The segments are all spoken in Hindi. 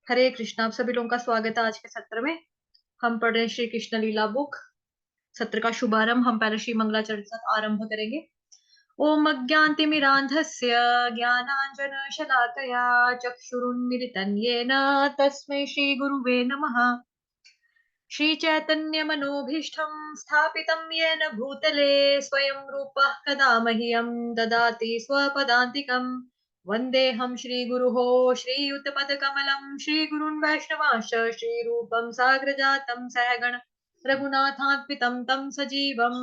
हरे कृष्णा। आप सभी लोगों का स्वागत है आज के सत्र में। हम पढ़ रहे हैं श्री कृष्ण लीला बुक। सत्र का शुभारंभ हम पहले श्री मंगलाचरण के साथ आरंभ करेंगे। ओम अज्ञानतिमिरान्धस्य ज्ञानाञ्जन शलाकया चक्षुरुन्मिलितं येन तस्मै श्री गुरुवे नमः। श्री चैतन्य मनोभीष्टं स्थापितं येन भूतले स्वयं रूपः कदा मह्यं ददाति स्वपदान्तिकम्। वन्देऽहं श्रीगुरुः श्रीयुतपदकमलं श्रीगुरुन् वैष्णवांश्च श्रीरूपं साग्रजातं सहगण रघुनाथान्वितं तं सजीवम्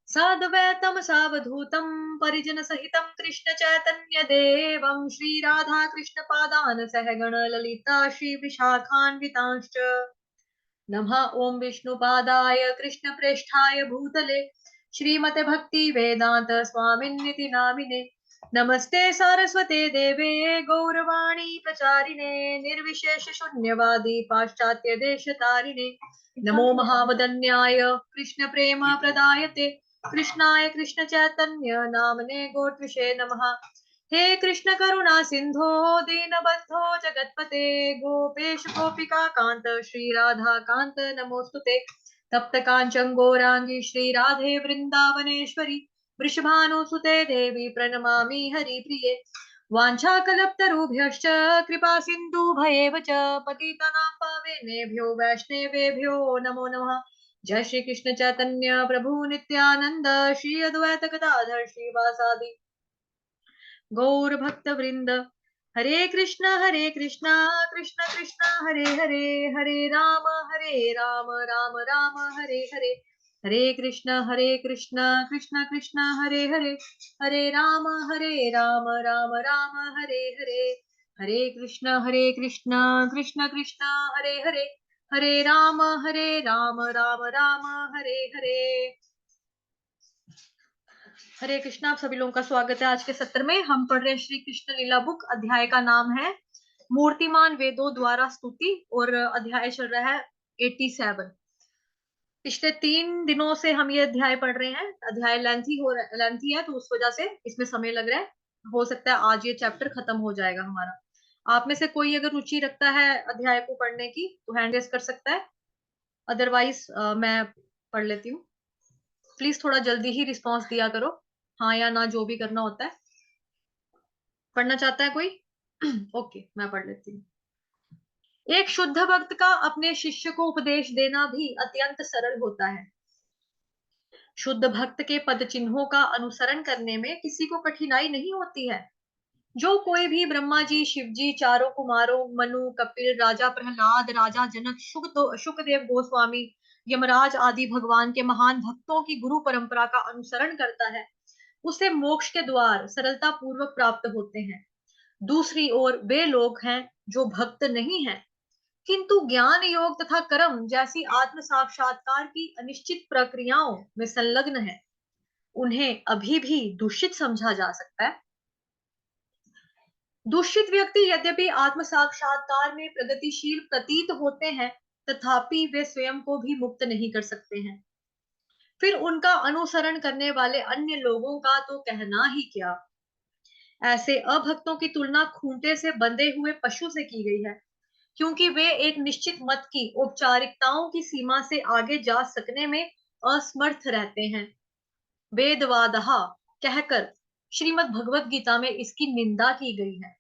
साद्वैतं सावधूतं परिजनसहितं कृष्ण चैतन्य देवं श्रीराधा कृष्ण पादान् सहगण ललिता श्रीविशाखान्वितांश्च नमः ओम विष्णुपादाय कृष्णप्रेष्ठाय भूतले श्रीमते भक्ति वेदांत स्वामिन्निति नामिने नमस्ते सारस्वते देवे गौरवाणी प्रचारिणे निर्विशेष शून्यवादी पाश्चात्य देश तारिणे नमो महावदन्याय कृष्ण प्रेम प्रदायते कृष्णाय कृष्ण चैतन्य नामने गोत्विषे नमः। हे कृष्ण करुणा सिंधो दीनबंधो जगतपते गोपेश गोपिका कांत श्री राधा कांत नमोस्तुते तप्त कांचन गौरांगी श्री राधे वृंदावनेश्वरी वृषभानुसुते देवी प्रणमामि हरिप्रिये वाञ्छाकल्पतरुभ्यश्च कृपा सिन्धुभयेव च पतितानां पावनेभ्यो वैष्णवेभ्यो नमो नमः। जय श्री कृष्ण चैतन्य प्रभु नित्यानंद श्री अद्वैत गदाधर श्रीवासादि गौर भक्त वृंद। हरे कृष्णा कृष्ण कृष्ण हरे हरे हरे राम राम राम हरे हरे हरे कृष्ण कृष्ण कृष्ण हरे हरे हरे राम राम राम हरे हरे हरे कृष्ण कृष्ण कृष्ण हरे हरे हरे राम राम राम हरे हरे। हरे कृष्णा। आप सभी लोगों का स्वागत है आज के सत्र में। हम पढ़ रहे हैं श्री कृष्ण लीला बुक। अध्याय का नाम है मूर्तिमान वेदों द्वारा स्तुति और अध्याय चल रहा है 87। पिछले 3 दिनों से हम ये अध्याय पढ़ रहे हैं। अध्याय लेंथी है तो उस वजह से इसमें समय लग रहा है। हो सकता है आज ये चैप्टर खत्म हो जाएगा हमारा। आप में से कोई अगर रुचि रखता है अध्याय को पढ़ने की तो हैंड रेज कर सकता है, अदरवाइज मैं पढ़ लेती हूँ। प्लीज थोड़ा जल्दी ही रिस्पॉन्स दिया करो, हाँ या ना जो भी करना होता है। पढ़ना चाहता है कोई? ओके मैं पढ़ लेती हूँ। एक शुद्ध भक्त का अपने शिष्य को उपदेश देना भी अत्यंत सरल होता है। शुद्ध भक्त के पद चिन्हों का अनुसरण करने में किसी को कठिनाई नहीं होती है। जो कोई भी ब्रह्मा जी, शिव जी, चारों कुमारों, मनु, कपिल, राजा प्रहलाद, राजा जनक, शुकदेव गोस्वामी, यमराज आदि भगवान के महान भक्तों की गुरु परंपरा का अनुसरण करता है, उसे मोक्ष के द्वार सरलता पूर्वक प्राप्त होते हैं। दूसरी ओर वे लोग हैं जो भक्त नहीं हैं किंतु ज्ञान योग तथा कर्म जैसी आत्म साक्षात्कार की अनिश्चित प्रक्रियाओं में संलग्न है, उन्हें अभी भी दूषित समझा जा सकता है। दूषित व्यक्ति यद्यपि आत्म साक्षात्कार में प्रगतिशील प्रतीत होते हैं, तथापि वे स्वयं को भी मुक्त नहीं कर सकते हैं। फिर उनका अनुसरण करने वाले अन्य लोगों का तो कहना ही क्या। ऐसे अभक्तों की तुलना खूंटे से बंधे हुए पशु से की गई है, क्योंकि वे एक निश्चित मत की औपचारिकताओं की सीमा से आगे जा सकने में असमर्थ रहते हैं। वेदवादहा कहकर श्रीमद् भगवत गीता में इसकी निंदा की गई है।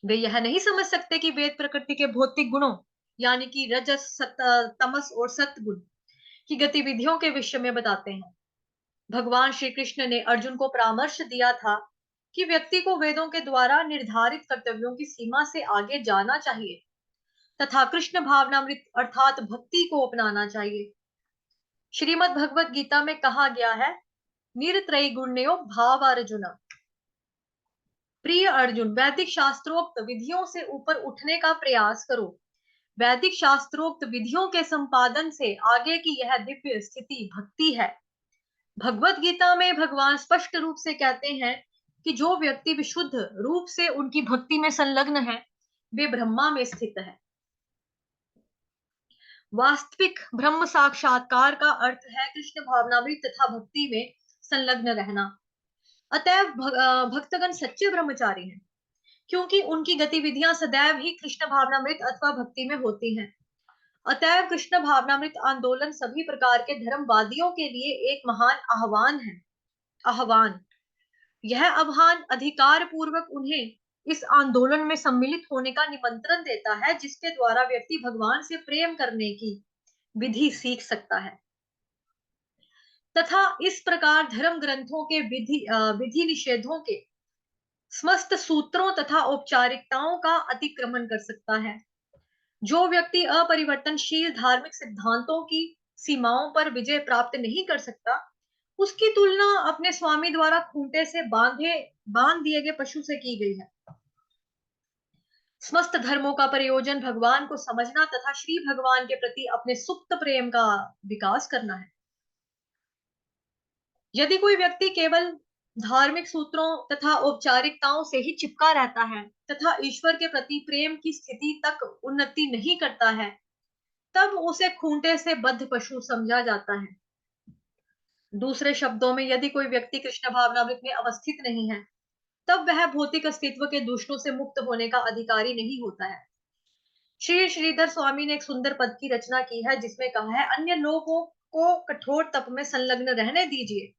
वे यह नहीं समझ सकते कि वेद प्रकृति के भौतिक गुणों यानी कि रजस, तमस और सत्गुण की गतिविधियों के विषय में बताते हैं। भगवान श्री कृष्ण ने अर्जुन को परामर्श दिया था कि व्यक्ति को वेदों के द्वारा निर्धारित कर्तव्यों की सीमा से आगे जाना चाहिए तथा कृष्ण भावनामृत अर्थात भक्ति को अपनाना चाहिए। श्रीमद् भगवत गीता में कहा गया है, निरत्रैगुण्यो भाव अर्जुन। प्रिय अर्जुन, वैदिक शास्त्रोक्त विधियों से ऊपर उठने का प्रयास करो। वैदिक शास्त्रोक्त विधियों के संपादन से आगे की यह दिव्य स्थिति भक्ति है। भगवत गीता में भगवान स्पष्ट रूप से कहते हैं कि जो व्यक्ति विशुद्ध रूप से उनकी भक्ति में संलग्न है, वे ब्रह्मा में स्थित है। वास्तविक ब्रह्म साक्षात्कार का अर्थ है कृष्ण भावनामृत तथा भक्ति में संलग्न रहना। अतएव भक्तगण सच्चे ब्रह्मचारी हैं, क्योंकि उनकी गतिविधियां सदैव ही कृष्ण भावनामृत अथवा भक्ति में होती हैं। अतएव कृष्ण भावनामृत आंदोलन सभी प्रकार के धर्मवादियों के लिए एक महान आह्वान है। आह्वान यह आह्वान अधिकार पूर्वक उन्हें इस आंदोलन में सम्मिलित होने का निमंत्रण देता है, जिसके द्वारा व्यक्ति भगवान से प्रेम करने की विधि सीख सकता है तथा इस प्रकार धर्म ग्रंथों के विधि निषेधों के समस्त सूत्रों तथा औपचारिकताओं का अतिक्रमण कर सकता है। जो व्यक्ति अपरिवर्तनशील धार्मिक सिद्धांतों की सीमाओं पर विजय प्राप्त नहीं कर सकता, उसकी तुलना अपने स्वामी द्वारा खूंटे से बांध दिए गए पशु से की गई है। समस्त धर्मों का प्रयोजन भगवान को समझना तथा श्री भगवान के प्रति अपने सुप्त प्रेम का विकास करना है। यदि कोई व्यक्ति केवल धार्मिक सूत्रों तथा औपचारिकताओं से ही चिपका रहता है तथा ईश्वर के प्रति प्रेम की स्थिति तक उन्नति नहीं करता है, तब उसे खूंटे से बद्ध पशु समझा जाता है। दूसरे शब्दों में, यदि कोई व्यक्ति कृष्ण भावनामृत में अवस्थित नहीं है, तब वह भौतिक अस्तित्व के दूषणों से मुक्त होने का अधिकारी नहीं होता है। श्री श्रीधर स्वामी ने एक सुंदर पद की रचना की है, जिसमें कहा है, अन्य लोगों को कठोर तप में संलग्न रहने दीजिए,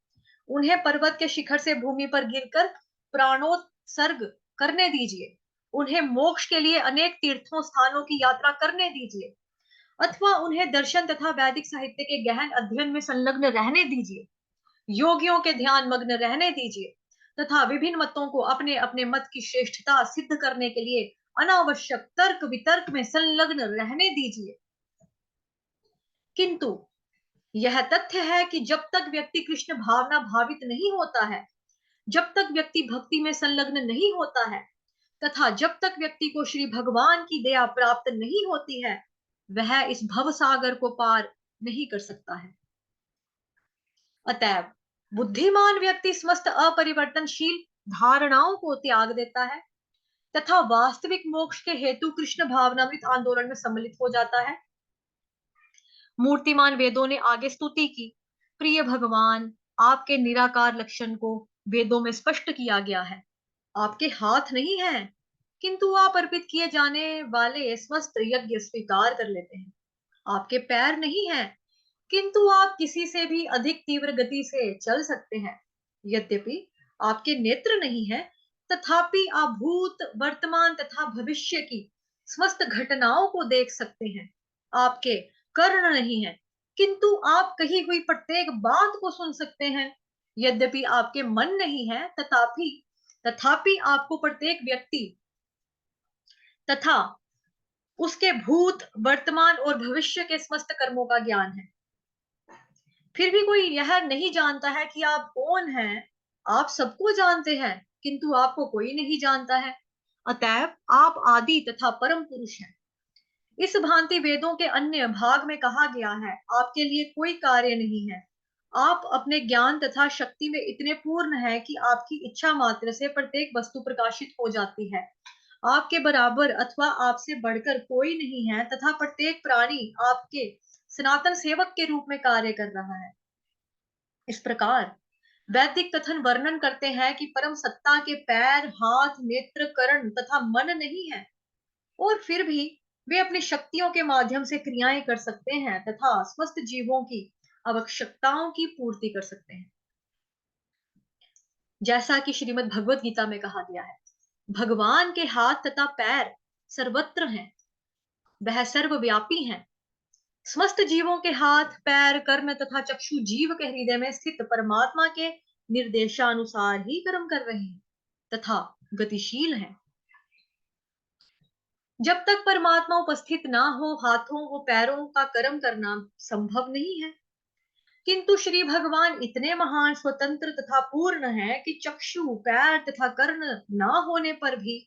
उन्हें पर्वत के शिखर से भूमि पर गिरकर प्राणोत्सर्ग करने दीजिए, उन्हें मोक्ष के लिए अनेक तीर्थों स्थानों की यात्रा करने दीजिए, अथवा उन्हें दर्शन तथा वैदिक साहित्य के गहन अध्ययन में संलग्न रहने दीजिए, योगियों के ध्यान मग्न रहने दीजिए तथा विभिन्न मतों को अपने अपने मत की श्रेष्ठता सिद्ध करने के लिए अनावश्यक तर्क वितर्क में संलग्न रहने दीजिए। किंतु यह तथ्य है कि जब तक व्यक्ति कृष्ण भावना भावित नहीं होता है, जब तक व्यक्ति भक्ति में संलग्न नहीं होता है तथा जब तक व्यक्ति को श्री भगवान की दया प्राप्त नहीं होती है, वह इस भव सागर को पार नहीं कर सकता है। अतएव बुद्धिमान व्यक्ति समस्त अपरिवर्तनशील धारणाओं को त्याग देता है तथा वास्तविक मोक्ष के हेतु कृष्ण भावनामृत आंदोलन में सम्मिलित हो जाता है। मूर्तिमान वेदों ने आगे स्तुति की, प्रिय भगवान, आपके निराकार लक्षण को वेदों में स्पष्ट किया गया है। आपके हाथ नहीं है, किंतु आप अर्पित किए जाने वाले समस्त यज्ञ स्वीकार कर लेते हैं। आपके पैर नहीं है, किंतु आप किसी से भी अधिक तीव्र गति से चल सकते हैं। यद्यपि आपके नेत्र नहीं है, तथापि आप भूत, वर्तमान तथा भविष्य की समस्त घटनाओं को देख सकते हैं। आपके कर्ण नहीं है, किंतु आप कही हुई प्रत्येक बात को सुन सकते हैं। यद्यपि आपके मन नहीं है, तथापि आपको प्रत्येक व्यक्ति तथा उसके भूत, वर्तमान और भविष्य के समस्त कर्मों का ज्ञान है। फिर भी कोई यह नहीं जानता है कि आप कौन हैं। आप सबको जानते हैं, किंतु आपको कोई नहीं जानता है। अतएव आप आदि तथा परम पुरुष हैं। इस भांति वेदों के अन्य भाग में कहा गया है, आपके लिए कोई कार्य नहीं है। आप अपने ज्ञान तथा शक्ति में इतने पूर्ण हैं कि आपकी इच्छा मात्र से प्रत्येक वस्तु प्रकाशित हो जाती है। आपके बराबर अथवा आपसे बढ़कर कोई नहीं है तथा प्रत्येक प्राणी आपके सनातन सेवक के रूप में कार्य कर रहा है। इस प्रकार वैदिक कथन वर्णन करते हैं कि परम सत्ता के पैर, हाथ, नेत्र, कर्ण तथा मन नहीं है, और फिर भी वे अपनी शक्तियों के माध्यम से क्रियाएं कर सकते हैं तथा समस्त जीवों की आवश्यकताओं की पूर्ति कर सकते हैं। जैसा कि श्रीमद् भगवत गीता में कहा गया है, भगवान के हाथ तथा पैर सर्वत्र हैं, वह सर्वव्यापी हैं। समस्त जीवों के हाथ, पैर, कर्ण तथा चक्षु जीव के हृदय में स्थित परमात्मा के निर्देशानुसार ही कर्म कर रहे हैं तथा गतिशील हैं। जब तक परमात्मा उपस्थित ना हो, हाथों व पैरों का कर्म करना संभव नहीं है। किंतु श्री भगवान इतने महान, स्वतंत्र तथा पूर्ण हैं कि चक्षु, पैर तथा कर्ण ना होने पर भी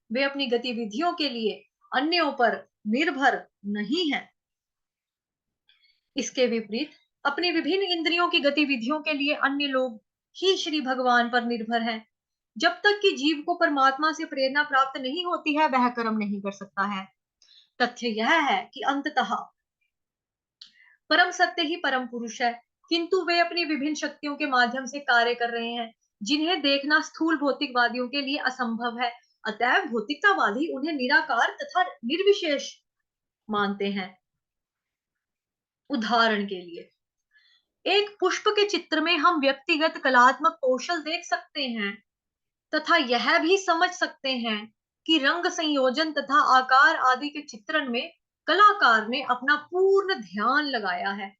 वे अपनी गतिविधियों के लिए अन्यों पर निर्भर नहीं है। इसके विपरीत अपनी विभिन्न इंद्रियों की गतिविधियों के लिए अन्य लोग ही श्री भगवान पर निर्भर हैं। जब तक कि जीव को परमात्मा से प्रेरणा प्राप्त नहीं होती है, वह कर्म नहीं कर सकता है। तथ्य यह है कि अंततः परम सत्य ही परम पुरुष है, किंतु वे अपनी विभिन्न शक्तियों के माध्यम से कार्य कर रहे हैं, जिन्हें देखना स्थूल भौतिकवादियों के लिए असंभव है। अतएव भौतिकतावादी उन्हें निराकार तथा निर्विशेष मानते हैं। उदाहरण के लिए, एक पुष्प के चित्र में हम व्यक्तिगत कलात्मक कौशल देख सकते हैं तथा यह भी समझ सकते हैं कि रंग संयोजन तथा आकार आदि के चित्रण में कलाकार ने अपना पूर्ण ध्यान लगाया है।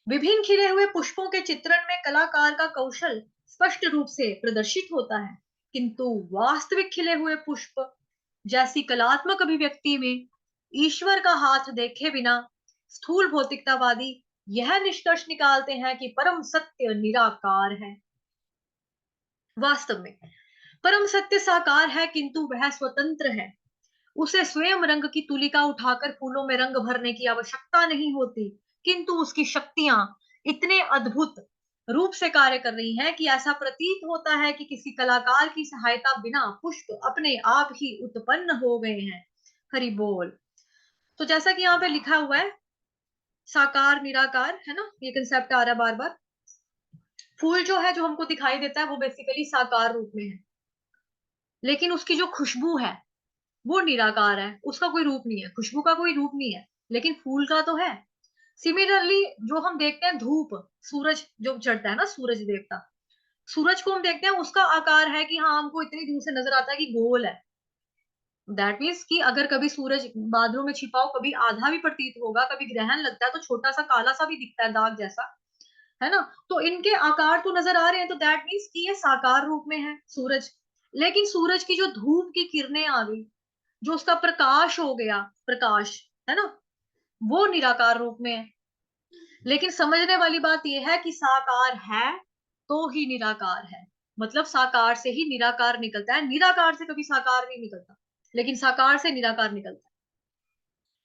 विभिन्न खिले हुए पुष्पों के चित्रण में कलाकार का कौशल स्पष्ट रूप से प्रदर्शित होता है, किंतु वास्तविक खिले हुए पुष्प जैसी कलात्मक अभिव्यक्ति में ईश्वर का हाथ देखे बिना स्थूल भौतिकतावादी यह निष्कर्ष निकालते हैं कि परम सत्य निराकार है। वास्तव में परम सत्य साकार है, किंतु वह स्वतंत्र है। उसे स्वयं रंग की तुलिका उठाकर फूलों में रंग भरने की आवश्यकता नहीं होती, किंतु उसकी शक्तियां इतने अद्भुत रूप से कार्य कर रही हैं कि ऐसा प्रतीत होता है कि किसी कलाकार की सहायता बिना पुष्प अपने आप ही उत्पन्न हो गए हैं। हरि बोल। तो जैसा कि यहाँ पे लिखा हुआ है, साकार निराकार, है ना, ये कंसेप्ट आ रहा है बार बार। फूल जो है, जो हमको दिखाई देता है, वो बेसिकली साकार रूप में है, लेकिन उसकी जो खुशबू है वो निराकार है, उसका कोई रूप नहीं है, खुशबू का कोई रूप नहीं है, लेकिन फूल का तो है। सिमिलरली जो हम देखते हैं धूप, सूरज जो चढ़ता है ना, सूरज देवता, सूरज को हम देखते हैं, उसका आकार है कि हाँ, हमको इतनी दूर से नजर आता है कि गोल है। दैट मीन्स कि अगर कभी सूरज बादलों में छिपा हो, कभी आधा भी प्रतीत होगा, कभी ग्रहण लगता है तो छोटा सा काला सा भी दिखता है, दाग जैसा, है ना, तो इनके आकार तो नजर आ रहे हैं, तो दैट मीन्स कि ये साकार रूप में है सूरज। लेकिन सूरज की जो धूप की किरणें आ गई, जो उसका प्रकाश हो गया, प्रकाश, है ना, वो निराकार रूप में है। लेकिन समझने वाली बात यह है कि साकार है तो ही निराकार है, मतलब साकार से ही निराकार निकलता है, निराकार से कभी साकार नहीं निकलता, लेकिन साकार से निराकार निकलता है।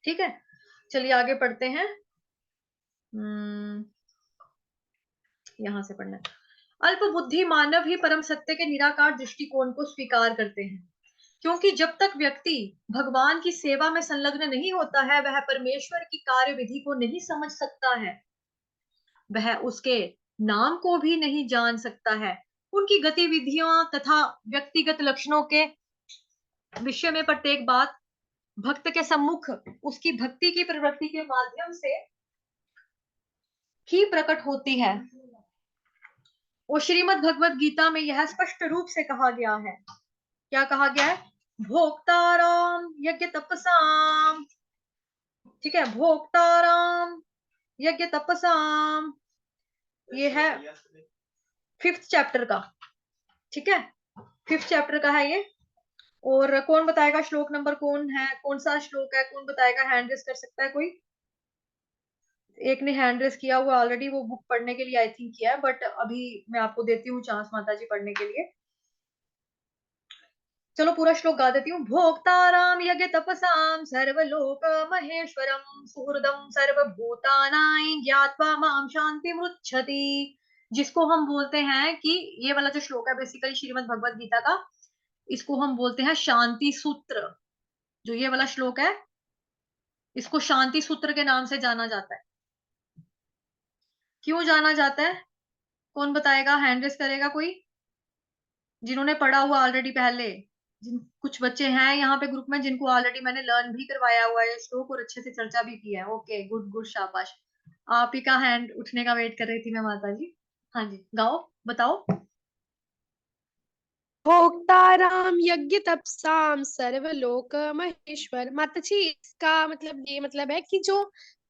ठीक है, चलिए आगे पढ़ते हैं। यहां से पढ़ना है। अल्प बुद्धि मानव ही परम सत्य के निराकार दृष्टिकोण को स्वीकार करते हैं, क्योंकि जब तक व्यक्ति भगवान की सेवा में संलग्न नहीं होता है, वह परमेश्वर की कार्य विधि को नहीं समझ सकता है, वह उसके नाम को भी नहीं जान सकता है, उनकी गतिविधियों तथा व्यक्तिगत लक्षणों के विषय में प्रत्येक बात भक्त के सम्मुख उसकी भक्ति की प्रवृत्ति के माध्यम से ही प्रकट होती है। वो श्रीमद् भगवत गीता में यह स्पष्ट रूप से कहा गया है। क्या कहा गया है? भोक्ताराम यज्ञ तपसाम, ठीक है, भोक्ताराम यज्ञ तपसाम, ये है 5th चैप्टर का, ठीक है, 5th चैप्टर का है ये। और कौन बताएगा श्लोक नंबर, कौन है, कौन सा श्लोक है, कौन बताएगा? हैंड रेस कर सकता है कोई? एक ने हैंड रेस किया हुआ ऑलरेडी, वो बुक पढ़ने के लिए आई थिंक किया है, बट अभी मैं आपको देती हूँ चांस माता जी पढ़ने के लिए। चलो पूरा श्लोक गा देती हूँ। भोक्ताराम यज्ञ तपसाम सर्वलोक महेश्वरम सुहृदम सर्वभूतानां ज्ञात्वा माम शांति मृच्छति। जिसको हम बोलते हैं कि ये वाला जो श्लोक है बेसिकली श्रीमद् भगवत गीता का, इसको हम बोलते हैं शांति सूत्र। जो ये वाला श्लोक है, इसको शांति सूत्र के नाम से जाना जाता है। क्यों जाना जाता है? कौन बताएगा? हैंड रेस करेगा कोई, जिन्होंने पढ़ा हुआ ऑलरेडी पहले। कुछ बच्चे हैं यहाँ पे ग्रुप में जिनको ऑलरेडी मैंने लर्न भी करवाया हुआ है श्लोक और अच्छे से चर्चा भी की है। ओके, गुड गुड, शाबाश। आप ही का हैंड उठने का वेट कर रही थी मैं, माता जी। हाँ जी, गाओ, बताओ। भोक्ताराम यज्ञ तपसाम सर्वलोक महेश्वर। माता जी, इसका मतलब ये मतलब है कि जो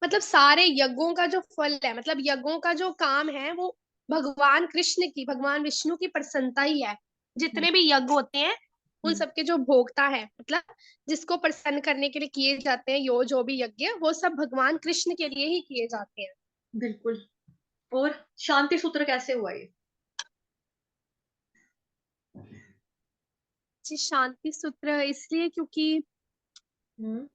मतलब सारे यज्ञों का जो फल है, मतलब यज्ञों का जो काम है, वो भगवान कृष्ण की, भगवान विष्णु की प्रसन्नता ही है। जितने भी यज्ञ होते हैं उन सबके जो भोक्ता है, मतलब जिसको प्रसन्न करने के लिए किए जाते हैं, जो भी यज्ञ, वो सब भगवान कृष्ण के लिए ही किए जाते हैं। बिल्कुल। और शांति सूत्र कैसे हुआ ये? जी, शांति सूत्र इसलिए क्योंकि हम्म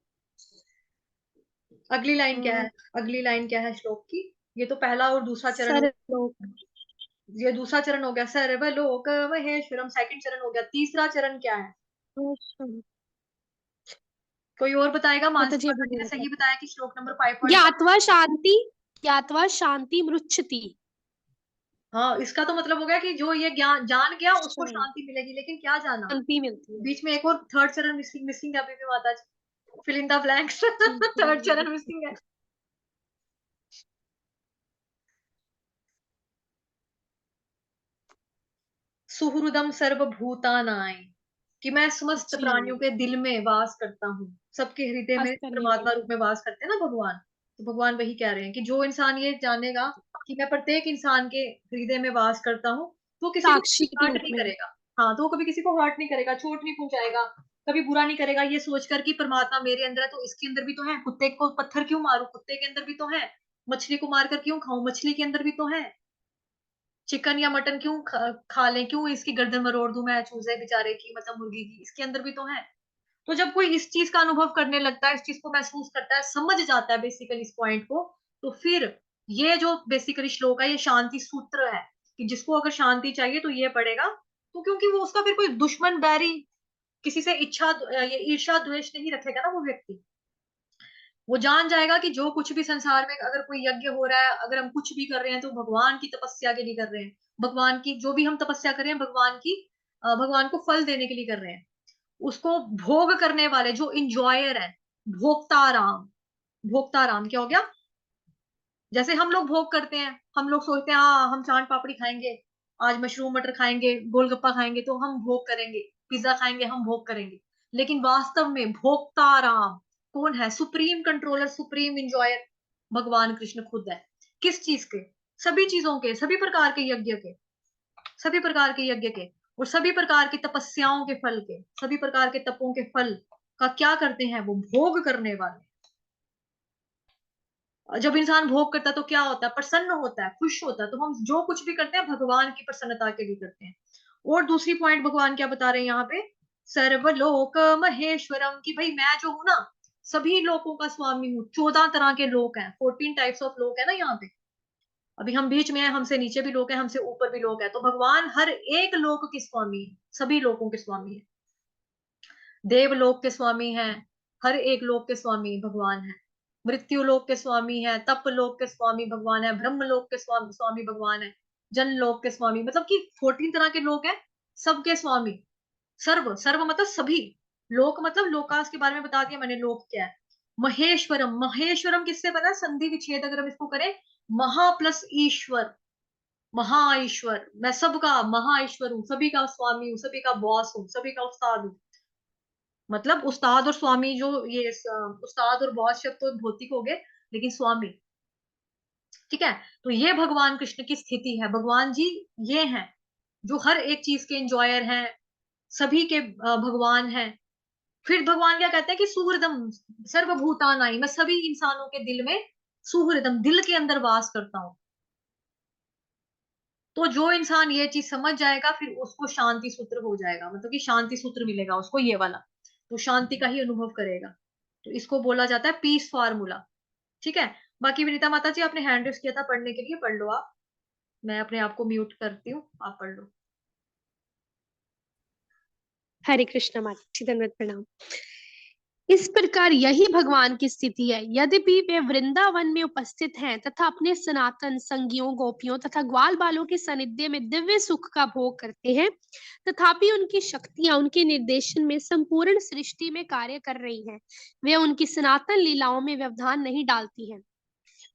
अगली लाइन क्या है? अगली लाइन क्या है श्लोक की? ये तो पहला और दूसरा चरण हो, सर्वलोक। ये दूसरा चरण हो गया, सर्वलोक महेश्वरम सेकंड चरण हो गया, तीसरा चरण क्या है? कोई और बताएगा? माता मानसी जी अभी माता जी ने बोला सही बताया कि श्लोक नंबर 5.5। ज्ञात्वा शांति, ज्ञात्वा शांति मृच्छति। हाँ, इसका तो मतलब हो गया कि जो ये ज्ञान जान गया उसको शांति शांति मिलेगी, लेकिन क्या जाना? मिलती है। बीच में एक और थर्ड चरण मिसिंग मिसिंग है अभी भी माता जी। Fill in the blanks. जी थर्ड जी चरण मिसिंग है। सुहृदम सर्वभूतानां, कि मैं समस्त जी प्राणियों के दिल में वास करता हूँ। सबके हृदय पास में करने परमात्मा वाली रूप में वास करते हैं ना भगवान। तो भगवान वही कह रहे हैं कि जो इंसान ये जानेगा कि मैं प्रत्येक इंसान के हृदय में वास करता हूँ, तो किसी को साक्षी कभी के हर्ट रूप नहीं में। करेगा। हाँ, तो वो कभी किसी को हर्ट नहीं करेगा, चोट नहीं पहुंचाएगा, कभी बुरा नहीं करेगा, ये सोचकर कि परमात्मा मेरे अंदर है तो इसके अंदर भी तो है। कुत्ते को पत्थर क्यों मारूं, कुत्ते के अंदर भी तो है। मछली को मारकर क्यों खाऊं, मछली के अंदर भी तो है। चिकन या मटन क्यों खा लें, क्यों इसकी गर्दन मरोड़ दूं मैं चूजे बेचारे की, मतलब मुर्गी की, इसके अंदर भी तो है। तो जब कोई इस चीज का अनुभव करने लगता है, इस चीज को महसूस करता है, समझ जाता है बेसिकली इस पॉइंट को, तो फिर ये जो बेसिकली श्लोक है ये शांति सूत्र है, कि जिसको अगर शांति चाहिए तो ये पढ़ेगा। तो क्योंकि वो उसका फिर कोई दुश्मन बैरी, किसी से इच्छा ये ईर्ष्या द्वेष नहीं रखेगा ना वो व्यक्ति। वो जान जाएगा कि जो कुछ भी संसार में अगर कोई यज्ञ हो रहा है, अगर हम कुछ भी कर रहे हैं तो भगवान की तपस्या के लिए कर रहे हैं। भगवान की जो भी हम तपस्या कर रहे हैं, भगवान की भगवान को फल देने के लिए कर रहे हैं। उसको भोग करने वाले जो इंजॉयर है, भोक्ताराम। भोक्ताराम क्या हो गया? जैसे हम लोग भोग करते हैं, हम लोग सोचते हैं हाँ हम चाट पापड़ी खाएंगे, आज मशरूम मटर खाएंगे, गोलगप्पा खाएंगे तो हम भोग करेंगे, पिज्जा खाएंगे हम भोग करेंगे। लेकिन वास्तव में भोक्ताराम कौन है? सुप्रीम कंट्रोलर, सुप्रीम इंजॉयर भगवान कृष्ण खुद है। किस चीज के? सभी चीजों के, सभी प्रकार के यज्ञ के, सभी प्रकार के यज्ञ के, और सभी प्रकार की तपस्याओं के फल के, सभी प्रकार के तपों के फल का क्या करते हैं? वो भोग करने वाले। जब इंसान भोग करता है तो क्या होता है? प्रसन्न होता है, खुश होता है। तो हम जो कुछ भी करते हैं भगवान की प्रसन्नता के लिए करते हैं। और दूसरी पॉइंट भगवान क्या बता रहे हैं यहाँ पे? सर्वलोक महेश्वरम, कि भाई मैं जो हूं ना, सभी लोकों का स्वामी हूँ। 14 तरह के लोक हैं, 14 टाइप्स ऑफ लोक है ना यहाँ पे। अभी हम बीच में हैं, हमसे नीचे भी लोग हैं, हमसे ऊपर भी लोग हैं। तो भगवान हर एक लोक के स्वामी है, सभी लोगों के स्वामी है। देवलोक के स्वामी हैं, हर एक लोक के स्वामी भगवान है। मृत्यु लोक के स्वामी है, तप लोक के स्वामी भगवान है, ब्रह्म लोक के स्वामी स्वामी भगवान है, जन लोक के स्वामी, मतलब कि 14 तरह के लोग हैं, सबके स्वामी। सर्व, सर्व मतलब सभी। लोक मतलब लोकास के बारे में बता दिया मैंने, लोक क्या है। महेश्वरम, महेश्वरम किससे बना? संधि विच्छेद अगर हम इसको करें, महा प्लस ईश्वर, महा ईश्वर। मैं सबका महा ईश्वर हूँ, सभी का स्वामी हूँ, सभी का बॉस हूँ, सभी का उस्ताद हूँ। मतलब उस्ताद और स्वामी जो ये उस्ताद और बॉस शब्द तो भौतिक हो गए, लेकिन स्वामी, ठीक है। तो ये भगवान कृष्ण की स्थिति है। भगवान जी ये हैं जो हर एक चीज के इंजॉयर हैं, सभी के भगवान हैं। फिर भगवान क्या कहते हैं कि सुहृदम सर्वभूतानाई, मैं सभी इंसानों के दिल में, सुहृदम दिल के अंदर वास करता हूँ। तो जो इंसान ये चीज समझ जाएगा फिर उसको शांति सूत्र हो जाएगा, मतलब कि शांति सूत्र मिलेगा उसको ये वाला। तो शांति का ही अनुभव करेगा। तो इसको बोला जाता है पीस फार्मूला। ठीक है। बाकी विनीता माता जी आपने हैंड रेस किया था पढ़ने के लिए, पढ़ लो आप। मैं अपने आप को म्यूट करती हूँ, आप पढ़ लो। हरे कृष्ण माता जी, दंडवत प्रणाम। इस प्रकार यही भगवान की स्थिति है। यद्यपि वे वृंदावन में उपस्थित हैं तथा अपने सनातन संगियों, गोपियों तथा ग्वाल बालों के सानिध्य में दिव्य सुख का भोग करते हैं, तथापि उनकी शक्तियां उनके निर्देशन में संपूर्ण सृष्टि में कार्य कर रही हैं। वे उनकी सनातन लीलाओं में व्यवधान नहीं डालती हैं।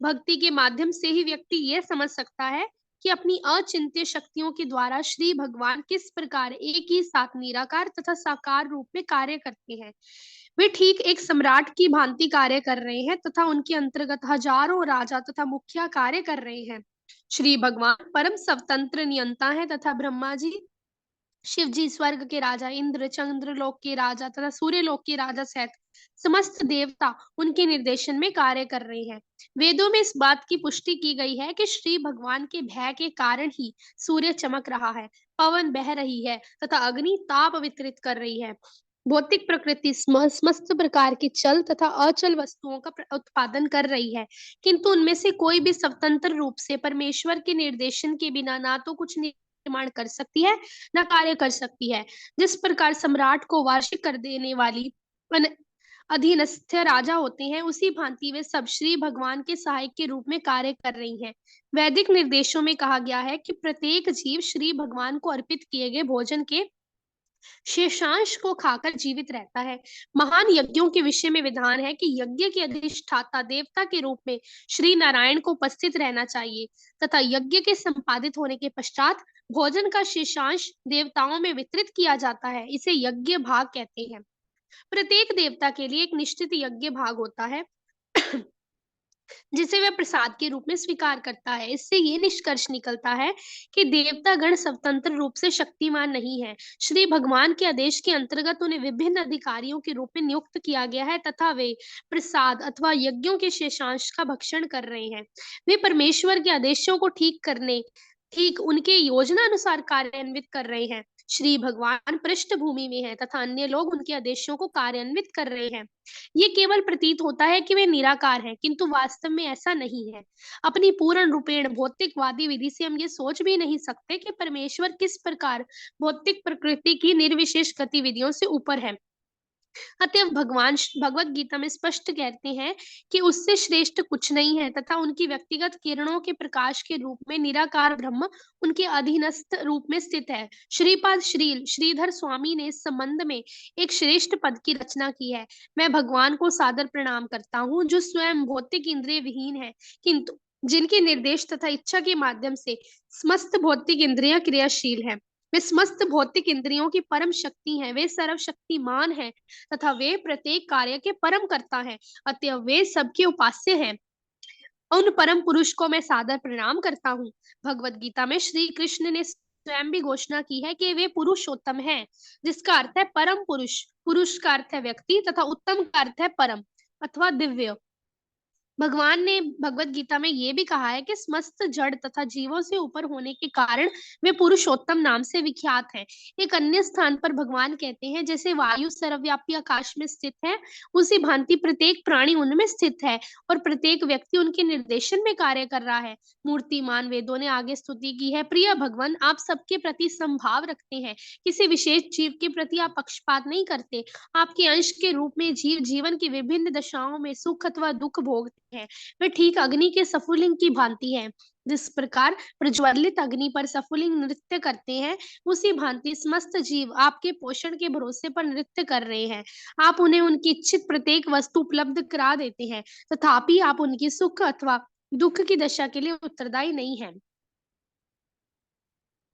भक्ति के माध्यम से ही व्यक्ति यह समझ सकता है कि अपनी अचिंत्य शक्तियों के द्वारा श्री भगवान किस प्रकार एक ही साथ निराकार तथा साकार रूप में कार्य करते हैं। वे ठीक एक सम्राट की भांति कार्य कर रहे हैं तथा उनके अंतर्गत हजारों राजा तथा मुखिया कार्य कर रहे हैं। श्री भगवान परम स्वतंत्र नियंता है तथा ब्रह्मा जी, शिव जी स्वर्ग के राजा, इंद्र चंद्र लोक के राजा तथा सूर्य लोक के राजा सहित समस्त देवता उनके निर्देशन में कार्य कर रहे हैं। वेदों में इस बात की पुष्टि की गई है कि श्री भगवान के भय के कारण ही सूर्य चमक रहा है, पवन बह रही है तथा अग्नि ताप वितरित कर रही है। भौतिक प्रकृति समस्त प्रकार की चल तथा अचल वस्तुओं का उत्पादन कर रही है, किंतु उनमें से कोई भी स्वतंत्र रूप से परमेश्वर के निर्देशन के बिना ना तो कुछ निर्माण कर सकती है, न कार्य कर सकती है। जिस प्रकार सम्राट को वार्षिक कर देने वाली अधीनस्थ राजा होते हैं, उसी भांति वे सब श्री भगवान के सहायक के रूप में कार्य कर रही हैं। वैदिक निर्देशों में कहा गया है कि प्रत्येक जीव श्री भगवान को अर्पित किए गए भोजन के शेषांश को खाकर जीवित रहता है। महान यज्ञों के विषय में विधान है कि यज्ञ के अधिष्ठाता देवता के रूप में श्री नारायण को उपस्थित रहना चाहिए तथा यज्ञ के संपादित होने के पश्चात भोजन का शेषांश देवताओं में वितरित किया जाता है। इसे यज्ञ भाग कहते हैं। प्रत्येक देवता के लिए एक निश्चित यज्ञ भाग होता है जिसे वह प्रसाद के रूप में स्वीकार करता है। इससे ये निष्कर्ष निकलता है कि देवता गण स्वतंत्र रूप से शक्तिमान नहीं है। श्री भगवान के आदेश के अंतर्गत उन्हें विभिन्न अधिकारियों के रूप में नियुक्त किया गया है तथा वे प्रसाद अथवा यज्ञों के शेषांश का भक्षण कर रहे हैं। वे परमेश्वर के आदेशों को ठीक उनके योजना अनुसार कार्यान्वित कर रहे हैं। श्री भगवान पृष्ठभूमि में है तथा अन्य लोग उनके आदेशों को कार्यान्वित कर रहे हैं। ये केवल प्रतीत होता है कि वे निराकार हैं, किंतु वास्तव में ऐसा नहीं है। अपनी पूर्ण रूपेण भौतिकवादी विधि से हम ये सोच भी नहीं सकते कि परमेश्वर किस प्रकार भौतिक प्रकृति की निर्विशेष गतिविधियों से ऊपर है। अतएव भगवान भगवत गीता में स्पष्ट कहते हैं कि उससे श्रेष्ठ कुछ नहीं है तथा उनकी व्यक्तिगत किरणों के प्रकाश के रूप में निराकार ब्रह्म उनके अधीनस्थ रूप में स्थित है। श्रीपाद श्रीधर स्वामी ने इस संबंध में एक श्रेष्ठ पद की रचना की है। मैं भगवान को सादर प्रणाम करता हूँ जो स्वयं भौतिक इंद्रिय विहीन है, किंतु जिनके निर्देश तथा इच्छा के माध्यम से समस्त भौतिक इंद्रियां क्रियाशील है। वे समस्त भौतिक इंद्रियों की परम शक्ति हैं। वे सर्वशक्तिमान हैं तथा वे प्रत्येक कार्य के परम कर्ता हैं। अतः वे सबके उपास्य हैं। उन परम पुरुष को मैं सादर प्रणाम करता हूँ। भगवत गीता में श्री कृष्ण ने स्वयं भी घोषणा की है कि वे पुरुषोत्तम हैं, जिसका अर्थ है परम पुरुष। पुरुष का अर्थ है व्यक्ति तथा उत्तम का अर्थ है परम अथवा दिव्य। भगवान ने भगवत गीता में ये भी कहा है कि समस्त जड़ तथा जीवों से ऊपर होने के कारण वे पुरुषोत्तम नाम से विख्यात हैं। एक अन्य स्थान पर भगवान कहते हैं, जैसे वायु सर्वव्यापी आकाश में स्थित है, उसी भांति प्रत्येक प्राणी उनमें स्थित है और प्रत्येक व्यक्ति उनके निर्देशन में कार्य कर रहा है। मूर्तिमान वेदों ने आगे स्तुति की है, प्रिय भगवान आप सबके प्रति समभाव रखते हैं, किसी विशेष जीव के प्रति आप पक्षपात नहीं करते। आपके अंश के रूप में जीव जीवन की विभिन्न दशाओं में सुख अथवा दुख भोगते हैं। वे ठीक अग्नि के सफुलिंग की भांति है। जिस प्रकार प्रज्वलित अग्नि पर सफुलिंग नृत्य करते हैं, उसी भांति समस्त जीव आपके पोषण के भरोसे पर नृत्य कर रहे हैं। आप उन्हें उनकी इच्छित प्रत्येक वस्तु उपलब्ध करा देते हैं, तथापि आप उनकी सुख अथवा दुख की दशा के लिए उत्तरदायी नहीं है।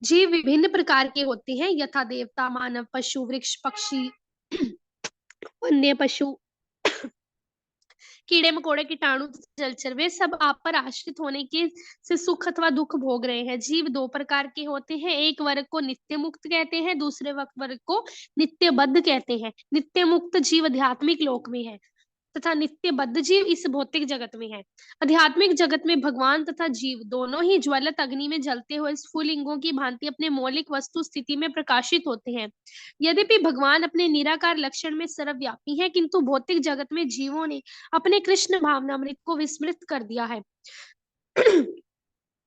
जीव विभिन्न प्रकार के होते हैं, यथा देवता, मानव, पशु, वृक्ष, पक्षी, अन्य पशु, कीड़े मकोड़े, कीटाणु, जलचर, वे सब आप पर आश्रित होने के से सुख अथवा दुख भोग रहे हैं। जीव दो प्रकार के होते हैं, एक वर्ग को नित्य मुक्त कहते हैं, दूसरे वर्ग को नित्य बद्ध कहते हैं। नित्य मुक्त जीव आध्यात्मिक लोक में है तथा नित्य बद्ध जीव इस भौतिक जगत में है। आध्यात्मिक जगत में भगवान तथा जीव दोनों ही ज्वलत अग्नि में जलते हुए स्फुलिंगों की भांति अपने मौलिक वस्तु स्थिति में प्रकाशित होते हैं। यद्यपि भगवान अपने निराकार लक्षण में सर्वव्यापी है, किंतु भौतिक जगत में जीवों ने अपने कृष्ण भावनामृत को विस्मृत कर दिया है।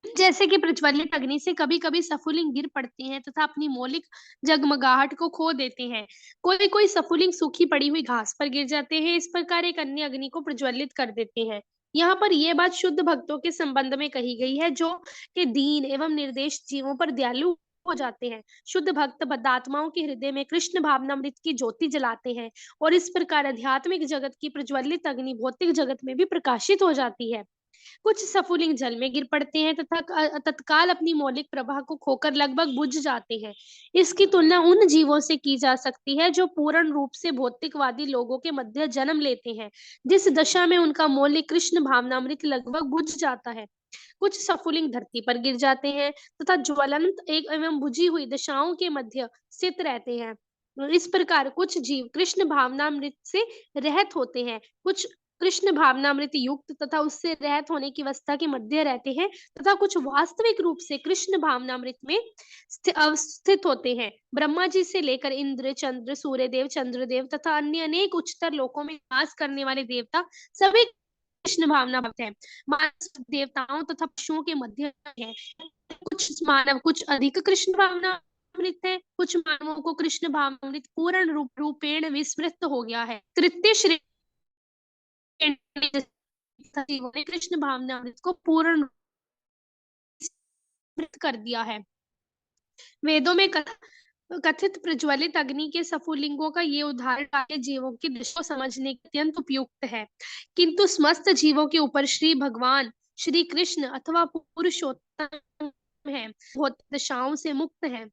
जैसे कि प्रज्वलित अग्नि से कभी कभी सफुलिंग गिर पड़ते हैं तथा अपनी मौलिक जगमगाहट को खो देते हैं। कोई कोई सफुलिंग सूखी पड़ी हुई घास पर गिर जाते हैं। इस प्रकार एक अन्य अग्नि को प्रज्वलित कर देते हैं। यहाँ पर यह बात शुद्ध भक्तों के संबंध में कही गई है, जो कि दीन एवं निर्देश जीवों पर दयालु हो जाते हैं। शुद्ध भक्त बद्धात्माओं के हृदय में कृष्ण भावनामृत की ज्योति जलाते हैं और इस प्रकार आध्यात्मिक जगत की प्रज्वलित अग्नि भौतिक जगत में भी प्रकाशित हो जाती है। कुछ सफुलिंग जल में गिर पड़ते हैं तथा तत्काल अपनी मौलिक प्रभा को खोकर लगभग बुझ जाते हैं। इसकी तुलना उन जीवों से की जा सकती है जो पूर्ण रूप से भौतिकवादी लोगों के मध्य जन्म लेते हैं, जिस दशा में उनका मौलिक कृष्ण भावनामृत लगभग बुझ जाता है। कुछ सफुलिंग धरती पर गिर जाते हैं तथा ज्वलंत एक एवं बुझी हुई दशाओं के मध्य स्थित रहते हैं। इस प्रकार कुछ जीव कृष्ण भावनामृत से रहित होते हैं, कुछ कृष्ण भावनामृत युक्त तथा उससे रहित होने की अवस्था के मध्य रहते हैं तथा कुछ वास्तविक रूप से कृष्ण भावनामृत में अवस्थित होते हैं। ब्रह्मा जी से लेकर इंद्र, चंद्र, सूर्यदेव, चंद्रदेव तथा अन्य अनेक उच्चतर लोकों में वास करने वाले देवता सभी कृष्ण भावना भक्त हैं। मानव देवताओं तथा पशुओं के मध्य है। कुछ मानव कुछ अधिक कृष्ण भावनामृत है, कुछ मानवों को कृष्ण भावनामृत पूर्ण रूपेण विस्मृत हो गया है। तृतीय श्रेणी जीवों ने कृष्ण भावनामृत को पूर्ण रूप कर दिया है। वेदों में कथित प्रज्वलित अग्नि के सफुलिंगों का ये उदाहरण आगे जीवों की दशा को समझने के अत्यंत उपयुक्त है। किंतु समस्त जीवों के ऊपर श्री भगवान श्री कृष्ण अथवा पुरुषोत्तम है, भौतिक दशाओं से मुक्त है।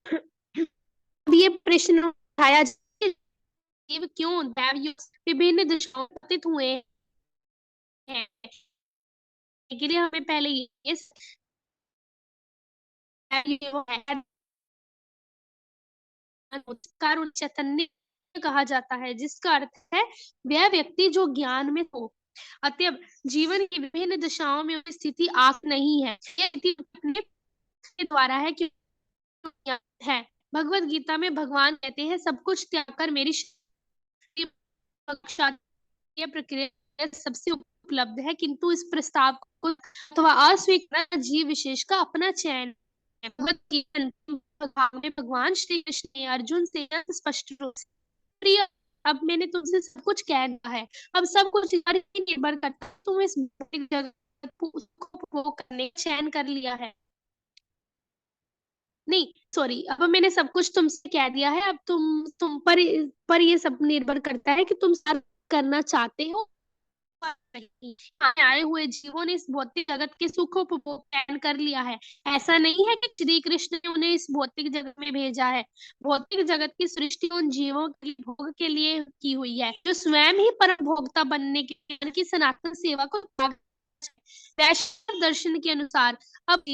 अब ये प्रश्न उठाया जाए, जीव क्यों दैवयुक्त विभिन्न दशाओं में पतित हुए हैं? के लिए हमें पहले ये वो है कारण चैतन्य कहा जाता है, जिसका अर्थ है वह व्यक्ति जो ज्ञान में हो। अतएव जीवन की विभिन्न दशाओं में स्थिति आप नहीं है, यह स्थिति अपने के द्वारा है कि है। भगवत गीता में भगवान कहते हैं, सब कुछ त्याग कर मेरी यह प्रक्रिया सबसे उपलब्ध है, किंतु इस प्रस्ताव को अथवा अस्वीकार जीव विशेष का अपना चयन है। भगवत गीता भाग में भगवान श्री कृष्ण ने अर्जुन से स्पष्ट रूप से, प्रिय अब मैंने तुमसे सब कुछ कह दिया है, अब सब कुछ पर ही निर्भर करता है, तुम इस भौतिक जगत को उपभोग करने का चयन कर लिया है। नहीं सॉरी, अब मैंने सब कुछ तुमसे कह दिया है, अब तुम पर ये सब निर्भर करता है कि तुम सब करना चाहते हो। आए हुए जीवों ने इस भौतिक जगत के सुख उपभोग चयन कर लिया है। ऐसा नहीं है कि श्री कृष्ण ने उन्हें इस भौतिक जगत में भेजा है। भौतिक जगत की सृष्टि उन जीवों के भोग के लिए की हुई है, जो स्वयं ही परम भोक्ता बनने की सनातन सेवा को वैष्णव दर्शन के अनुसार अब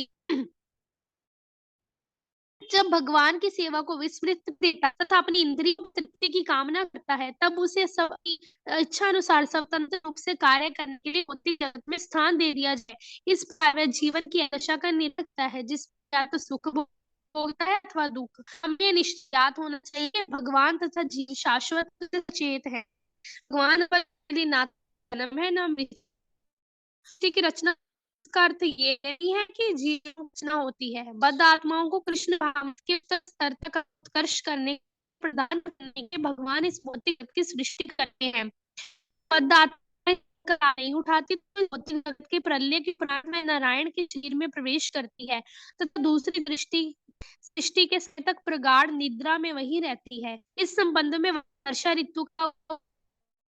जब भगवान की सेवा को विस्मृत देता तथा अपनी इंद्रिय तृप्ति की कामना करता है, तब उसे सब इच्छा अनुसार स्वतंत्र रूप से कार्य करने के लिए भौतिक जगत में स्थान दे दिया जाए। इस प्रकार वह जीवन की दशा का निरखता है, जिस या तो सुख भोगता है अथवा दुख। हमें निश्चित होना चाहिए भगवान तथा जीव शाश्वत चेत है। भगवान पर ना जन्म है ना मृत्यु की रचना का अर्थ ये नहीं है कि जीव रचना होती है। बद्ध आत्माओं को कृष्ण भाव के स्तर तक उत्कर्ष करने प्रदान करने के भगवान इस भौतिक जगत की सृष्टि करते हैं। बद्ध आत्माएं नहीं उठाती तो भौतिक जगत के प्रलय के उपरांत में नारायण के शरीर में प्रवेश करती है, तथा दूसरी दृष्टि सृष्टि के समय तक प्रगाढ़ निद्रा में वही रहती है। इस संबंध में वर्षा ऋतु का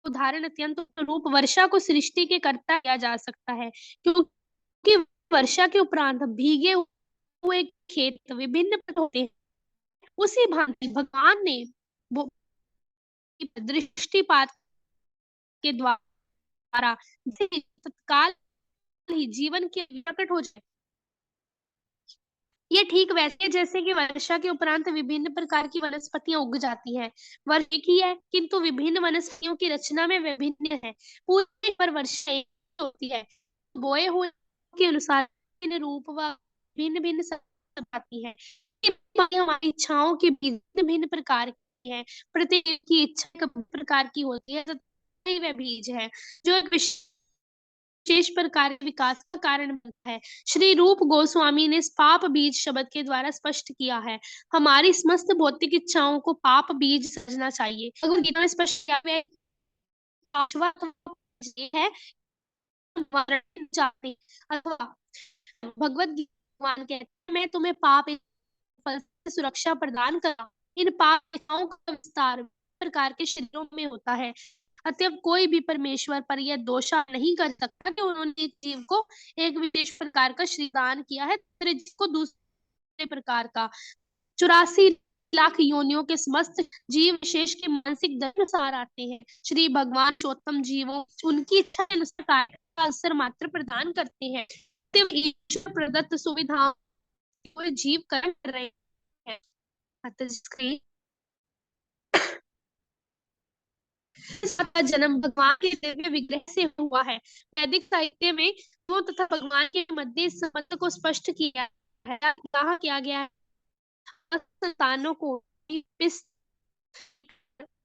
उदाहरण अत्यंत रूप वर्षा को सृष्टि के कर्ता किया जा सकता है, क्योंकि वर्षा के उपरांत भीगे हुए खेत विभिन्न होते हैं। उसी भांति भगवान ने दृष्टिपात के द्वारा तत्काल ही जीवन के प्रकट हो जाए। ये ठीक वैसे जैसे कि वर्षा के उपरांत विभिन्न प्रकार की वनस्पतियां उग जाती हैं। वर्ष एक ही है, किंतु विभिन्न वनस्पतियों की रचना में विभिन्न है। पूरे पर वर्षा एक होती है, बोए हुए के अनुसार भिन्न रूप व भिन्न भिन्न आती है। हमारी इच्छाओं के भिन्न भिन्न प्रकार की है। प्रत्येक की इच्छा प्रकार की होती है, वह बीज है जो एक विशेष प्रकार के विकास का कारण बनता है। श्री रूप गोस्वामी ने इस पाप बीज शब्द के द्वारा स्पष्ट किया है। हमारी समस्त भौतिक इच्छाओं को पाप बीज समझना चाहिए। भगवद गीता में स्पष्ट किया है अथवा भगवद गीता कहते हैं, मैं तुम्हें पाप फल से सुरक्षा प्रदान कर रहा हूं। इन पाप इच्छाओं का विस्तार प्रकार के शरीरों में होता है। अतएव कोई भी परमेश्वर पर यह दोषा नहीं कर सकता कि उन्होंने जीव को एक विशेष प्रकार का शरीर दान किया है, को दूसरे प्रकार का। 84 लाख योनियों के समस्त जीव विशेष के मानसिक दशा अनुसार आते हैं। श्री भगवान चौतम जीवों उनकी इच्छा के अनुसार अवसर मात्र प्रदान करते हैं। ईश्वर प्रदत्त सुविधाओं को जीव कर्म कर रहे हैं। इसका जन्म भगवान के दिव्य विग्रह से हुआ है। वैदिक साहित्य में वो तथा भगवान के मध्य इस संबंध को स्पष्ट किया है। कहा किया गया है, संतानों को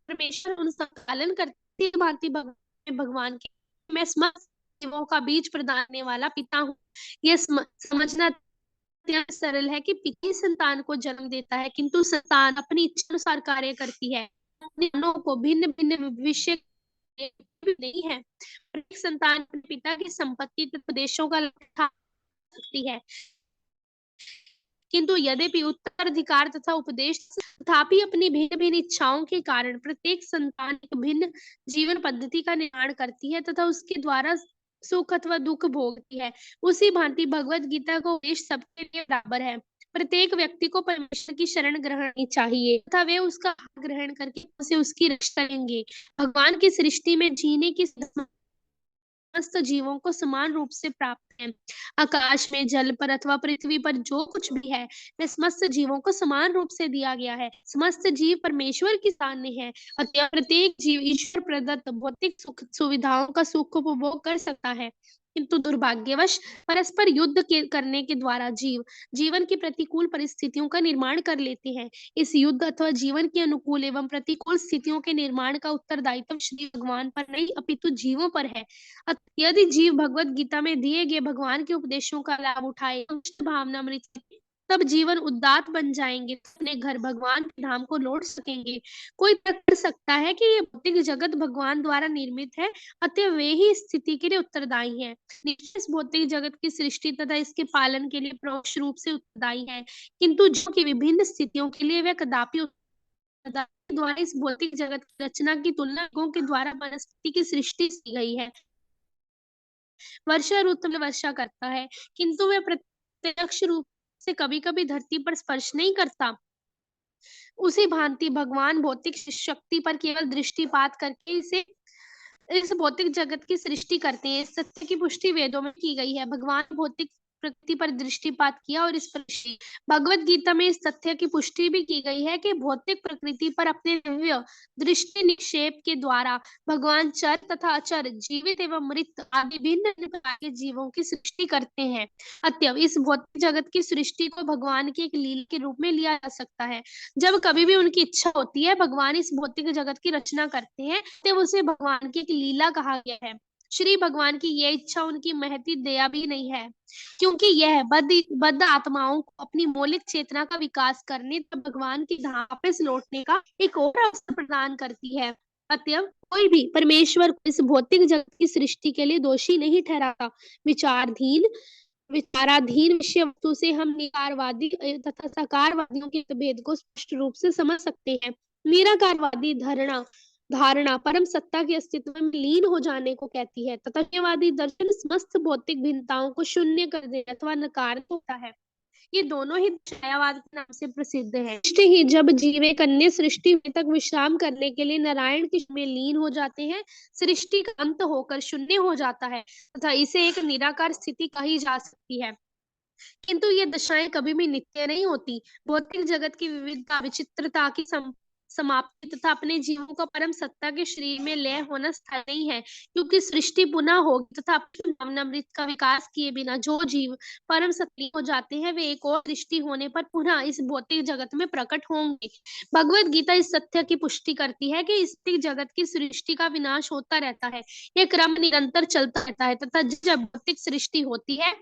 परमेश्वर उनका पालन करते भांति भगवान के मैं समस्त जीवों का बीज प्रदान वाला पिता हूँ। यह समझना अत्यंत सरल है कि पिता संतान को जन्म देता है, किंतु संतान अपनी इच्छा अनुसार कार्य करती है। को भिन्न भिन्न विषय भी नहीं है। प्रत्येक संतान अपने पिता की संपत्ति तथा उपदेशों का लाभ उठा सकती है, किंतु यद्यपि उत्तराधिकार तथा उपदेश तथापि अपनी भिन्न भिन्न इच्छाओं के कारण प्रत्येक संतान एक भिन्न जीवन पद्धति का निर्माण करती है तथा उसके द्वारा सुख अथवा दुख भोगती है। उसी भांति भगवत गीता का उपदेश सबके लिए बराबर है। प्रत्येक व्यक्ति को परमेश्वर की शरण ग्रहण करनी चाहिए तथा वे उसका हाथ ग्रहण करके उसे उसकी रक्षा करेंगे। भगवान की सृष्टि में जीने की समस्त जीवों को समान रूप से प्राप्त है। आकाश में, जल पर अथवा पृथ्वी पर जो कुछ भी है, वह समस्त जीवों को समान रूप से दिया गया है। समस्त जीव परमेश्वर की सामने है, अतः प्रत्येक जीव ईश्वर प्रदत्त भौतिक सुख सुविधाओं का सुख उपभोग कर सकता है, किंतु दुर्भाग्यवश परस्पर युद्ध करने के द्वारा जीवन की प्रतिकूल परिस्थितियों का निर्माण कर लेते हैं। इस युद्ध अथवा जीवन के अनुकूल एवं प्रतिकूल स्थितियों के निर्माण का उत्तरदायित्व श्री भगवान पर नहीं अपितु जीवों पर है। यदि जीव भगवत गीता में दिए गए भगवान के उपदेशों का लाभ उठाए, भावनामृत, तब जीवन उदात्त बन जाएंगे, अपने घर भगवान के धाम को लौट सकेंगे। कोई तर्क कर सकता है कि ये भौतिक जगत भगवान द्वारा निर्मित है, अतः वे ही स्थिति के लिए उत्तरदायी हैं। निश्चय इस भौतिक जगत की सृष्टि तथा इसके पालन के लिए परोक्ष रूप से उत्तरदायी है, किंतु जो कि विभिन्न स्थितियों के लिए वे कदापि द्वारा इस भौतिक जगत की रचना की तुलना के द्वारा वनस्पति की सृष्टि की गई है। वर्षा ऋतु में वर्षा करता है, किंतु वह प्रत्यक्ष रूप से कभी कभी धरती पर स्पर्श नहीं करता। उसी भांति भगवान भौतिक शक्ति पर केवल दृष्टिपात करके इस भौतिक जगत की सृष्टि करते हैं। इस सत्य की पुष्टि वेदों में की गई है। भगवान भौतिक प्रकृति पर दृष्टिपात किया और इस पर भगवत गीता में इस तथ्य की पुष्टि भी की गई है कि भौतिक प्रकृति पर अपने दिव्य दृष्टि निक्षेप के द्वारा भगवान चर तथा अचर, जीवित एवं मृत आदि भिन्न प्रकार के जीवों की सृष्टि करते हैं। अतएव इस भौतिक जगत की सृष्टि को भगवान की एक लीला के रूप में लिया जा सकता है। जब कभी भी उनकी इच्छा होती है, भगवान इस भौतिक जगत की रचना करते हैं, तो उसे भगवान की एक लीला कहा गया है। श्री भगवान की यह इच्छा उनकी महती दया भी नहीं है, क्योंकि यह बद्ध आत्माओं को अपनी मौलिक चेतना का विकास करने तथा भगवान की धाम वापस लौटने का एक और अवसर प्रदान करती है। अतएव कोई भी परमेश्वर को इस भौतिक जगत की सृष्टि के लिए दोषी नहीं ठहराता। विचाराधीन विषय वस्तु से हम निराकारवादी तथा साकारवादियों के भेद को स्पष्ट रूप से समझ सकते हैं। निराकारवादी धारणा परम सत्ता के अस्तित्व में लीन हो जाने को कहती है तथा साम्यवादी दर्शन समस्त भौतिक भिन्नताओं को शून्य कर देना अथवा नकार होता है। ये दोनों ही छायावाद के नाम से प्रसिद्ध है। सृष्टि ही जब जीव एक अन्य सृष्टि तक विश्राम करने के लिए नारायण के में लीन हो जाते हैं, सृष्टि का अंत होकर शून्य हो जाता है तथा इसे एक निराकार स्थिति कही जा सकती है। किंतु ये दशाएं कभी भी नित्य नहीं होती। भौतिक जगत की विविधता, विचित्रता की समाप्ति तथा अपने जीवों का परम सत्ता के शरीर में लय होना स्थायी नहीं है, क्योंकि सृष्टि पुनः होगी तथा भावनामृत का विकास किए बिना जो जीव परम सत्य हो जाते हैं, वे एक और सृष्टि होने पर पुनः इस भौतिक जगत में प्रकट होंगे। भगवत गीता इस सत्य की पुष्टि करती है कि इस जगत की सृष्टि का विनाश होता रहता है, यह क्रम निरंतर चलता रहता है तथा जब भौतिक सृष्टि होती है,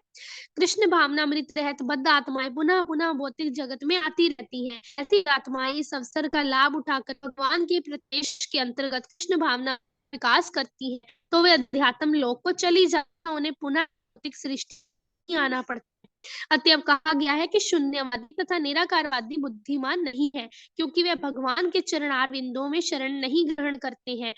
कृष्ण भावनामृत रहत बद्ध आत्माएं पुनः पुनः भौतिक जगत में आती रहती हैं। ऐसी आत्माएं इस अवसर का लाभ उठाकर भगवान के प्रदेश के अंतर्गत कृष्ण भावना विकास करती हैं, तो वे अध्यात्म लोक को चली जाती, उन्हें पुनः भौतिक सृष्टि आना पड़ता है। अतएव कहा गया है कि शून्यवादी तथा निराकारवादी बुद्धिमान नहीं है, क्योंकि वे भगवान के चरणार बिंदुओं में शरण नहीं ग्रहण करते हैं।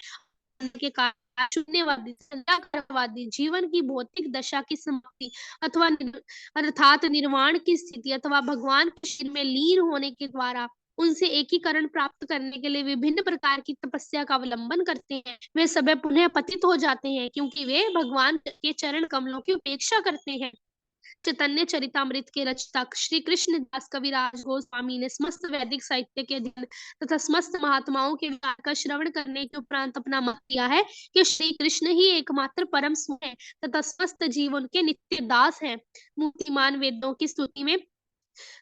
के कारण शून्यवादी निराकारवादी जीवन की भौतिक दशा की समाप्ति अथवा अर्थात निर्वाण की स्थिति अथवा भगवान के शरीर में लीन होने के द्वारा उनसे एकीकरण प्राप्त करने के लिए विभिन्न प्रकार की तपस्या का अवलंबन करते हैं। वे सब पुनः पतित हो जाते हैं, क्योंकि वे भगवान के चरण कमलों की उपेक्षा करते हैं। चैतन्य चरितामृत के रचयिता श्री कृष्ण दास कविराज गोस्वामी ने समस्त वैदिक साहित्य के अध्ययन तथा समस्त महात्माओं के विचार का श्रवण करने के उपरांत अपना मत दिया है कि श्री कृष्ण ही एकमात्र परम सुख है तथा समस्त जीव उनके नित्य दास हैं। मूर्तिमान वेदों की स्तुति में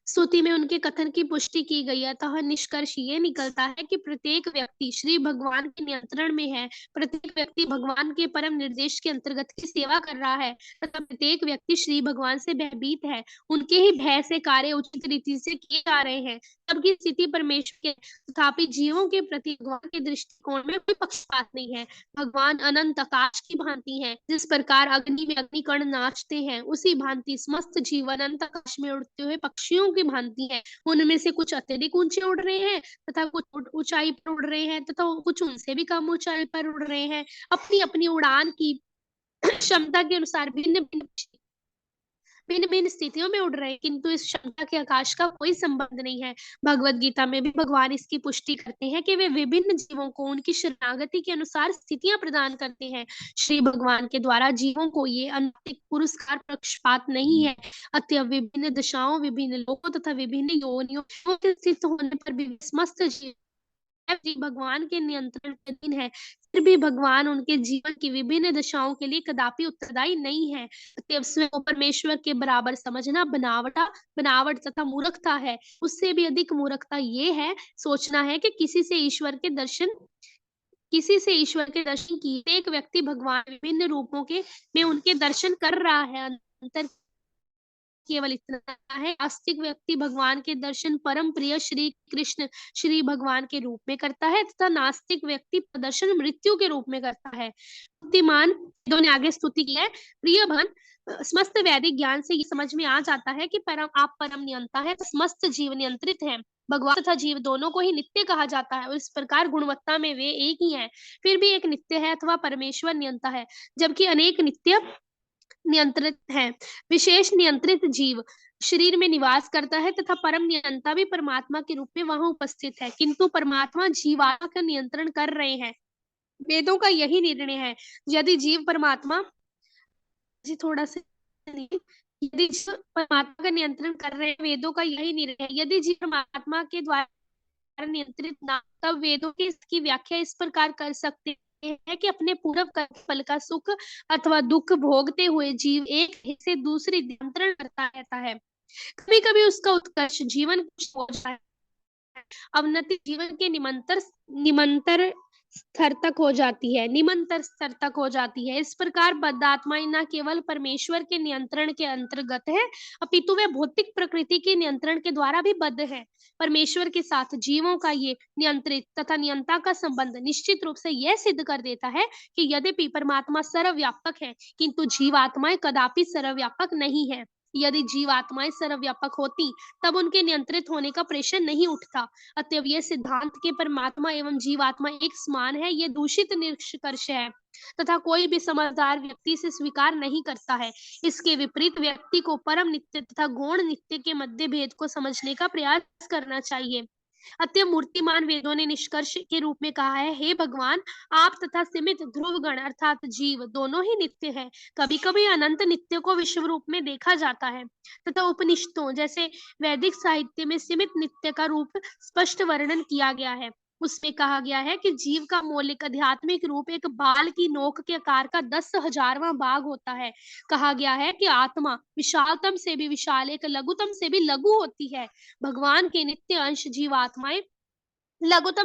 स्तुति में उनके कथन की पुष्टि की गई है। अतः निष्कर्ष ये निकलता है कि प्रत्येक व्यक्ति श्री भगवान के नियंत्रण में है, प्रत्येक व्यक्ति भगवान के परम निर्देश के अंतर्गत की सेवा कर रहा है तथा प्रत्येक व्यक्ति श्री भगवान से भयभीत है। उनके ही भय से कार्य उचित रीति से किए जा रहे हैं। सबकी स्थिति परमेश्वर के, तथापि जीवों के प्रति भगवान के दृष्टिकोण में कोई पक्षपात नहीं है। भगवान अनंत आकाश की भांति हैं। जिस प्रकार अग्नि में अग्निकण नाचते हैं, उसी भांति समस्त जीव अनंत आकाश में उड़ते हुए पक्षियों की भांति है। उनमें से कुछ अत्यधिक ऊंचे उड़ रहे हैं तथा कुछ ऊंचाई पर उड़ रहे हैं तथा कुछ उनसे भी कम ऊंचाई पर उड़ रहे हैं। अपनी अपनी उड़ान की क्षमता के अनुसार भिन्न भिन्न भिन्न भिन्न स्थितियों में उड़ रहे हैं, किंतु इस क्षमता के आकाश का कोई संबंध नहीं है। भगवत गीता में भी भगवान इसकी पुष्टि करते हैं कि वे विभिन्न जीवों को उनकी शरणागति के अनुसार स्थितियां प्रदान करते हैं। श्री भगवान के द्वारा जीवों को ये अनैतिक पुरस्कार पक्षपात नहीं है। अतः विभिन्न दशाओं, विभिन्न लोकों तथा विभिन्न योनियों में स्थित होने पर भी समस्त जीव जी भगवान के नियंत्रण के अधीन है। फिर भी भगवान उनके जीवन की विभिन्न दशाओं के लिए कदापि उत्तरदायी नहीं है। अतएव स्वयं को परमेश्वर के बराबर समझना बनावट तथा मूर्खता है। उससे भी अधिक मूर्खता ये है सोचना है कि किसी से ईश्वर के दर्शन किए एक व्यक्ति भगवान विभिन्न रूपों के में उनके दर्शन कर रहा है। अंतर केवल इतना है, आस्तिक व्यक्ति भगवान के दर्शन परम प्रिय श्री कृष्ण श्री भगवान के रूप में करता है तथा नास्तिक व्यक्ति प्रदर्शन मृत्यु के रूप में करता है। बुद्धिमान वेदों ने आगे स्तुति की है, प्रिय भन, समस्त वैदिक ज्ञान से ये समझ में आ जाता है कि आप परम नियंता है, समस्त जीव नियंत्रित है। भगवान तथा जीव दोनों को ही नित्य कहा जाता है और इस प्रकार गुणवत्ता में वे एक ही हैं। फिर भी एक नित्य है अथवा परमेश्वर नियंता है, जबकि अनेक नित्य नियंत्रित है। विशेष नियंत्रित जीव शरीर में निवास करता है तथा परम नियंता भी परमात्मा के रूप में वहां उपस्थित है, किंतु परमात्मा जीवात्मा का नियंत्रण कर रहे हैं। वेदों का यही निर्णय है। यदि जीव परमात्मा जी थोड़ा सा यदि जीव परमात्मा का नियंत्रण कर रहे हैं, वेदों का यही निर्णय है। यदि जीव परमात्मा के द्वारा नियंत्रित ना, तब वेदों की इसकी व्याख्या इस प्रकार कर सकते है कि अपने पूर्व फल का सुख अथवा दुख भोगते हुए जीव एक से दूसरी नियंत्रण करता रहता है। कभी कभी उसका उत्कर्ष जीवन हो जाता है, अवनति जीवन के निमंतर स्तर तक हो जाती है। इस प्रकार बद्धात्माएं न केवल परमेश्वर के नियंत्रण के अंतर्गत है, अपितु वे भौतिक प्रकृति के नियंत्रण के द्वारा भी बद्ध है। परमेश्वर के साथ जीवों का ये नियंत्रित तथा नियंता का संबंध निश्चित रूप से यह सिद्ध कर देता है कि यद्यपि परमात्मा सर्वव्यापक है, किंतु जीवात्माएं कदापि सर्वव्यापक नहीं है। यदि जीवात्माएं सर्वव्यापक होती, तब उनके नियंत्रित होने का प्रश्न नहीं उठता। अतएव यह सिद्धांत के परमात्मा एवं जीवात्मा एक समान है, यह दूषित निष्कर्ष है तथा कोई भी समझदार व्यक्ति से स्वीकार नहीं करता है। इसके विपरीत व्यक्ति को परम नित्य तथा गौण नित्य के मध्य भेद को समझने का प्रयास करना चाहिए। अतः मूर्तिमान वेदों ने निष्कर्ष के रूप में कहा है, हे भगवान, आप तथा सीमित ध्रुव गण अर्थात जीव दोनों ही नित्य है। कभी कभी अनंत नित्य को विश्व रूप में देखा जाता है तथा उपनिषदों जैसे वैदिक साहित्य में सीमित नित्य का रूप स्पष्ट वर्णन किया गया है। उसमें कहा गया है कि जीव का मौलिक आध्यात्मिक रूप एक बाल की नोक के आकार का 10,000वां भाग होता है। कहा गया है कि आत्मा विशालतम से भी विशाल, एक लघुतम से भी लघु होती है। भगवान के नित्य अंश जीवात्माएं लघुतम